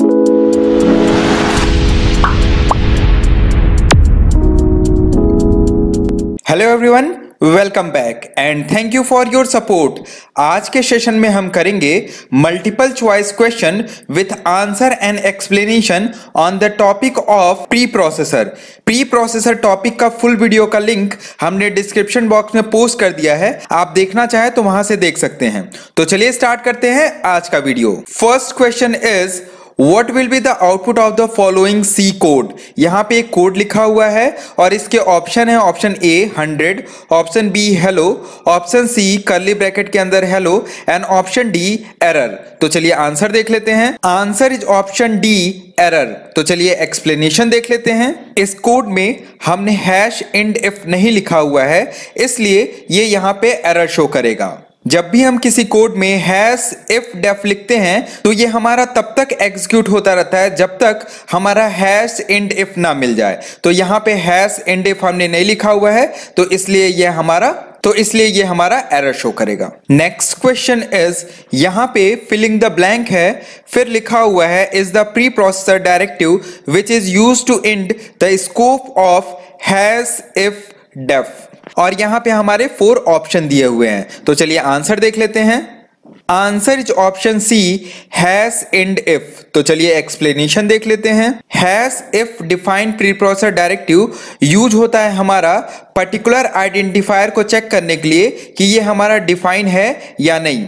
Hello everyone, welcome back and thank you for your support. आज के session में हम करेंगे multiple choice question with answer and explanation on the topic of pre processor. Pre processor topic का full video का link हमने description box में post कर दिया है, आप देखना चाहे तो वहां से देख सकते हैं। तो चलिए स्टार्ट करते हैं आज का video. First question is What will be the output of the following C code? यहाँ पे एक कोड लिखा हुआ है और इसके ऑप्शन है option A 100, option B hello, option C curly bracket के अंदर hello and option D error. तो चलिए आंसर देख लेते हैं। Answer is option D error. तो चलिए एक्सप्लेनेशन देख लेते हैं। इस कोड में हमने हैश एंड इफ नहीं लिखा हुआ है, इसलिए ये यहाँ पे एरर शो करेगा। जब भी हम किसी कोड में हैश इफ डेफ लिखते हैं तो ये हमारा तब तक एग्जीक्यूट होता रहता है जब तक हमारा हैश एंड इफ ना मिल जाए। तो यहाँ पे हैश एंड इफ हमने नहीं लिखा हुआ है, तो इसलिए ये हमारा एरर शो करेगा। नेक्स्ट क्वेश्चन इज, यहाँ पे फिलिंग द ब्लैंक है, फिर लिखा हुआ है is the preprocessor directive which is used to end the scope of hash if def. और यहां पे हमारे 4 ऑप्शन दिए हुए हैं। तो चलिए आंसर देख लेते हैं। Answer is option C hash and if. तो चलिए एक्सप्लेनेशन देख लेते हैं। Hash if defined preprocessor directive use होता है हमारा पर्टिकुलर आइडेंटिफायर को चेक करने के लिए कि ये हमारा डिफाइन है या नहीं।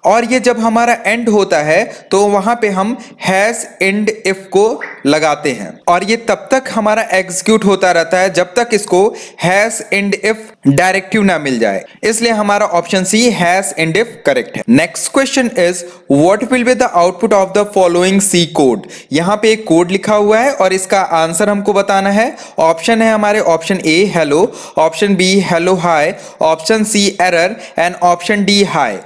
और ये जब हमारा एंड होता है तो वहां पे हम हैश एंड इफ को लगाते हैं और ये तब तक हमारा एग्जीक्यूट होता रहता है जब तक इसको हैश एंड इफ डायरेक्टिव ना मिल जाए। इसलिए हमारा option C hash and if correct है। Next question is what will be the output of the following C code. यहाँ पे एक कोड लिखा हुआ है और इसका आंसर हमको बताना है। ऑप्शन है हमारे option A hello, option B hello hi, option C error and option D hi.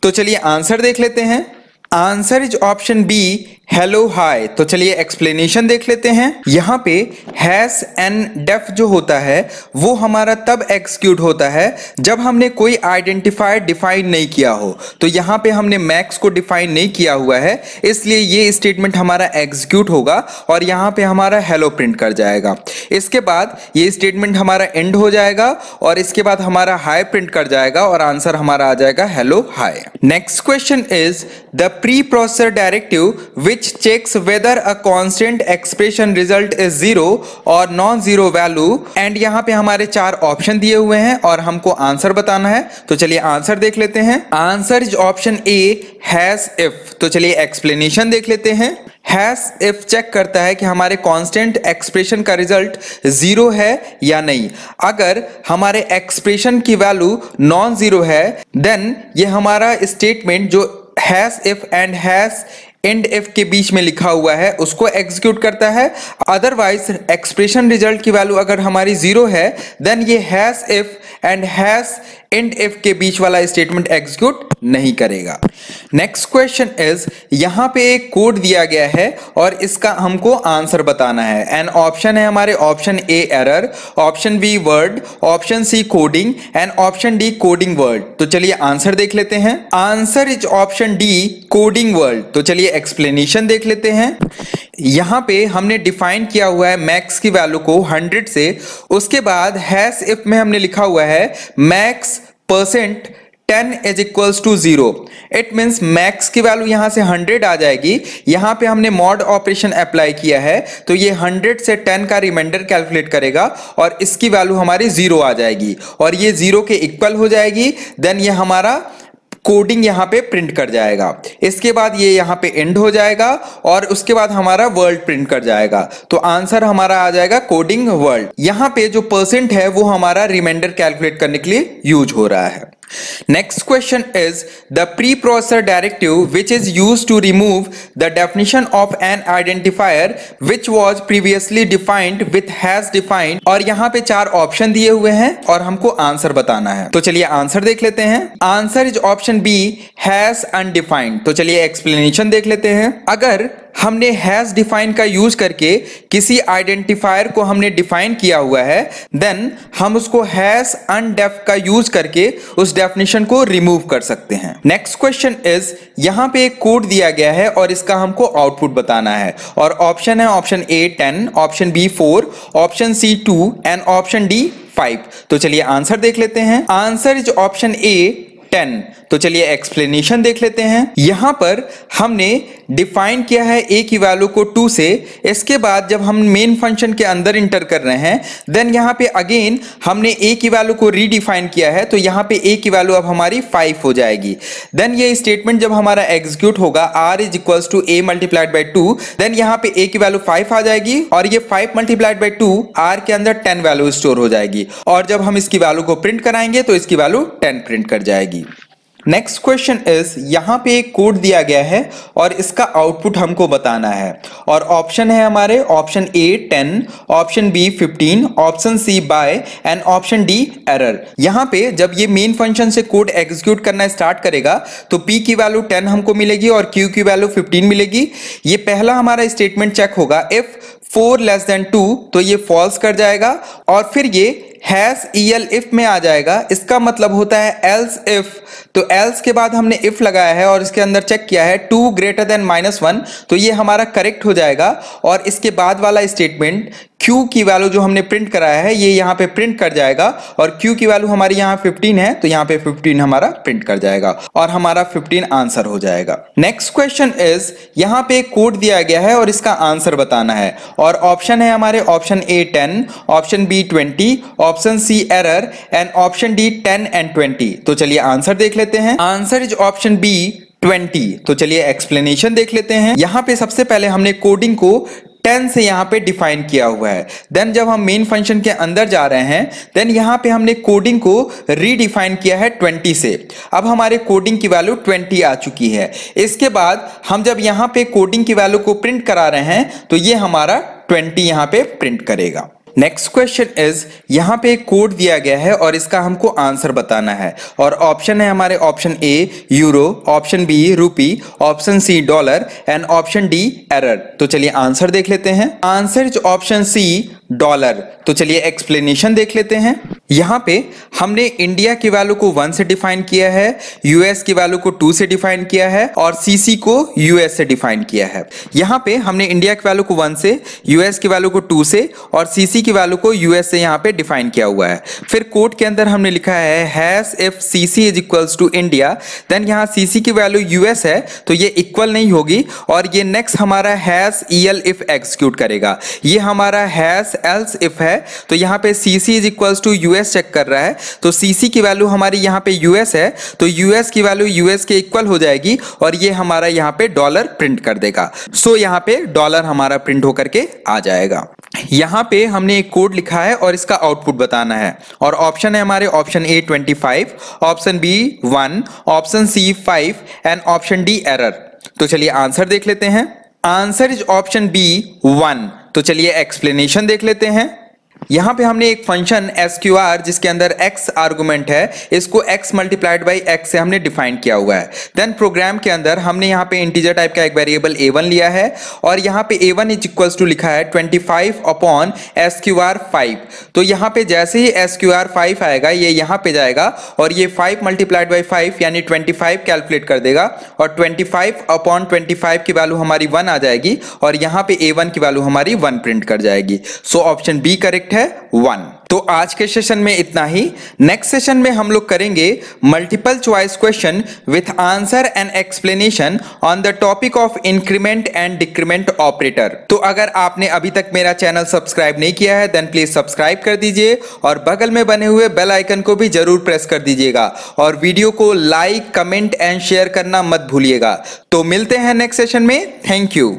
तो चलिए आंसर देख लेते हैं। Answer is option B hello hi. तो चलिए एक्सप्लेनेशन देख लेते हैं। यहाँ पे हैश एंड डेफ जो होता है वो हमारा तब एग्जीक्यूट होता है जब हमने कोई आइडेंटिफायर डिफाइन नहीं किया हो। तो यहाँ पे हमने मैक्स को डिफाइन नहीं किया हुआ है, इसलिए ये स्टेटमेंट हमारा एग्जीक्यूट होगा और यहाँ पे हमारा हेलो प्रिंट कर जाएगा। इसके बाद ये स्टेटमेंट हमारा एंड हो जाएगा और इसके बाद हमारा हाई प्रिंट कर जाएगा और आंसर हमारा आ जाएगा hello hi. Next question is the preprocessor directive which checks whether a constant expression result is 0 or non-zero value and यहाँ पे हमारे 4 ऑप्शन दिए हुए हैं और हमको आंसर बताना है। तो चलिए आंसर देख लेते हैं। Answer is option A hash if. तो चलिए एक्सप्लेनेशन देख लेते हैं। हैश इफ चेक करता है कि हमारे कांस्टेंट एक्सप्रेशन का रिजल्ट 0 है या नहीं। अगर हमारे एक्सप्रेशन की वैल्यू नॉन जीरो है देन ये हमारा स्टेटमेंट जो hash if and hash and if के बीच में लिखा हुआ है उसको एग्जीक्यूट करता है। अदरवाइज एक्सप्रेशन रिजल्ट की वैल्यू अगर हमारी 0 है देन ये hash if and hash and if के बीच वाला स्टेटमेंट एग्जीक्यूट नहीं करेगा। नेक्स्ट क्वेश्चन इज, यहाँ पे एक कोड दिया गया है और इसका हमको आंसर बताना है। एंड ऑप्शन है हमारे option A error, option B word, option C coding and option D coding word. तो चलिए आंसर देख लेते हैं। Answer is option D coding word. तो चलिए एक्सप्लेनेशन देख लेते हैं। यहाँ पे हमने डिफाइन किया हुआ है मैक्स की वैल्यू को 100 से, उसके बाद हैश इफ में हमने लिखा हुआ है max percent 10 is equals to 0। It means max की वैल्यू यहां से 100 आ जाएगी। यहां पे हमने मॉड ऑपरेशन अप्लाई किया है तो ये 100 से 10 का रिमाइंडर कैलकुलेट करेगा और इसकी वैल्यू हमारी 0 आ जाएगी और ये 0 के इक्वल हो जाएगी। देन ये हमारा कोडिंग यहाँ पे प्रिंट कर जाएगा। इसके बाद ये यहाँ पे एंड हो जाएगा और उसके बाद हमारा वर्ल्ड प्रिंट कर जाएगा। तो आंसर हमारा आ जाएगा कोडिंग वर्ल्ड। यहाँ पे जो परसेंट है वो हमारा रिमाइंडर कैलकुलेट करने के लिए यूज हो रहा है। Next question is the preprocessor directive which is used to remove the definition of an identifier which was previously defined with has defined। और यहाँ पे 4 ऑप्शन दिए हुए हैं और हमको आंसर बताना है। तो चलिए आंसर देख लेते हैं। Answer is option B has undefined. तो चलिए एक्सप्लेनेशन देख लेते हैं। अगर हमने हैज डिफाइन का यूज करके किसी आइडेंटिफायर को हमने डिफाइन किया हुआ है, देन हम उसको हैज अनडेफ का यूज करके उस डेफिनेशन को रिमूव कर सकते हैं। नेक्स्ट क्वेश्चन इज, यहां पे एक कोड दिया गया है और इसका हमको आउटपुट बताना है और ऑप्शन है option A 10, option B 4, option C 2 and option D 5। तो चलिए आंसर देख लेते हैं। Answer is option A 10। तो चलिए एक्सप्लेनेशन देख लेते हैं। यहां पर हमने डिफाइन किया है a की वैल्यू को 2 से। इसके बाद जब हम मेन फंक्शन के अंदर इंटर कर रहे हैं, देन यहां पे अगेन हमने a की वैल्यू को रीडिफाइन किया है, तो यहां पे a की वैल्यू अब हमारी 5 हो जाएगी। देन ये स्टेटमेंट जब हमारा एग्जीक्यूट होगा r is equals to a multiplied by 2, then यहां पे a की वैल्यू 5 आ जाएगी और ये 5 मल्टीप्लाइड बाई 2 r के अंदर 10 वैल्यू स्टोर हो जाएगी और जब हम इसकी वैल्यू को प्रिंट कराएंगे तो इसकी वैल्यू 10 प्रिंट कर जाएगी। नेक्स्ट क्वेश्चन इज, यहां पे एक कोड दिया गया है और इसका आउटपुट हमको बताना है और ऑप्शन है हमारे option A 10, option B 15, option C bye and option D error. यहां पे जब ये मेन फंक्शन से कोड एग्जीक्यूट करना स्टार्ट करेगा तो p की वैल्यू 10 हमको मिलेगी और q की वैल्यू 15 मिलेगी। ये पहला हमारा स्टेटमेंट चेक होगा, इफ 4 लेस देन 2 तो ये फॉल्स कर जाएगा और फिर ये हैज EL इफ में आ जाएगा। इसका मतलब होता है एल्स इफ, तो एल्स के बाद हमने इफ लगाया है और इसके अंदर चेक किया है 2 ग्रेटर देन -1, तो ये हमारा करेक्ट हो जाएगा और इसके बाद वाला स्टेटमेंट Q की वैल्यू जो हमने प्रिंट कराया है ये यहाँ पे प्रिंट कर जाएगा और Q की वैल्यू हमारी यहाँ 15 है, तो यहाँ पे 15 हमारा प्रिंट कर जाएगा और हमारा 15 आंसर हो जाएगा। नेक्स्ट क्वेश्चन इज, यहाँ पे एक कोड दिया गया है और इसका आंसर बताना है और ऑप्शन है हमारे option A 10, option B 20, option C error and option D 10 and 20। तो चलिए आंसर देख लेते हैं। Answer is option B 20। तो चलिए एक्सप्लेनेशन देख लेते हैं। यहाँ पे सबसे पहले हमने कोडिंग को 10 से यहाँ पे डिफाइन किया हुआ है, देन जब हम मेन फंक्शन के अंदर जा रहे हैं देन यहाँ पे हमने कोडिंग को रीडिफाइन किया है 20 से। अब हमारे कोडिंग की वैल्यू 20 आ चुकी है। इसके बाद हम जब यहाँ पे कोडिंग की वैल्यू को प्रिंट करा रहे हैं तो ये हमारा 20 यहाँ पे प्रिंट करेगा। नेक्स्ट क्वेश्चन इज, यहाँ पे एक कोड दिया गया है और इसका हमको आंसर बताना है और ऑप्शन है हमारे option A euro, option B rupee, option C dollar and option D error. तो चलिए आंसर देख लेते हैं। Answer is option C dollar. तो चलिए एक्सप्लेनेशन देख लेते हैं। यहाँ पे हमने इंडिया की वैल्यू को 1 से डिफाइन किया है, यूएस की वैल्यू को 2 से डिफाइन किया है और सीसी को यूएस से डिफाइन किया है। यहाँ पे हमने इंडिया की वैल्यू को 1 से, यूएस की वैल्यू को 2 से और सीसी की वैल्यू को यूएस से यहाँ पे डिफाइन किया हुआ है। फिर कोड के अंदर हमने लिखा है hash if CC is equals to India, then यहाँ सीसी की वैल्यू यूएस है तो ये इक्वल नहीं होगी और ये नेक्स्ट हमारा हैश EL इफ एग्जीक्यूट करेगा। ये हमारा हैश एल्स इफ है तो यहाँ पे CC is equals to US check कर रहा है, तो सीसी की वैल्यू हमारी यहाँ पे यूएस है तो यूएस की वैल्यू यूएस के इक्वल हो जाएगी और ये हमारा यहाँ पे डॉलर प्रिंट कर देगा। सो यहाँ पे डॉलर हमारा प्रिंट होकर के आ जाएगा। यहाँ पे हमने एक कोड लिखा है और इसका आउटपुट बताना है और ऑप्शन है हमारे option A 25, option B 1, option C 5 and option D error. तो चलिए आंसर देख लेते हैं। Answer is option B 1। तो चलिए एक्सप्लेनेशन देख लेते हैं। यहाँ पे हमने एक फंक्शन SQR जिसके अंदर x आर्गुमेंट है, इसको x मल्टीप्लाइड बाई x से हमने डिफाइन किया हुआ है। देन प्रोग्राम के अंदर हमने यहाँ पे इंटीजर टाइप का एक वेरिएबल a1 लिया है और यहाँ पे a1 इज इक्वल्स टू लिखा है 25 अपॉन SQR 5। तो यहाँ पे जैसे ही SQR 5 आएगा ये यहाँ पे जाएगा और ये 5 मल्टीप्लाइड बाई 5 यानी 25 कैलकुलेट कर देगा और 25 अपॉन 25 की वैल्यू हमारी 1 आ जाएगी और यहाँ पे a1 की वैल्यू हमारी 1 प्रिंट कर जाएगी। सो ऑप्शन बी करेक्ट है 1। तो आज के सेशन में इतना ही। नेक्स्ट सेशन में हम लोग करेंगे multiple choice question with answer and explanation on the topic of increment and decrement operator. तो अगर आपने अभी तक मेरा चैनल सब्सक्राइब नहीं किया है देन प्लीज सब्सक्राइब कर दीजिए और बगल में बने हुए बेल आइकन को भी जरूर प्रेस कर दीजिएगा और वीडियो को लाइक, कमेंट एंड शेयर करना मत भूलिएगा। तो मिलते हैं नेक्स्ट सेशन में। Thank you.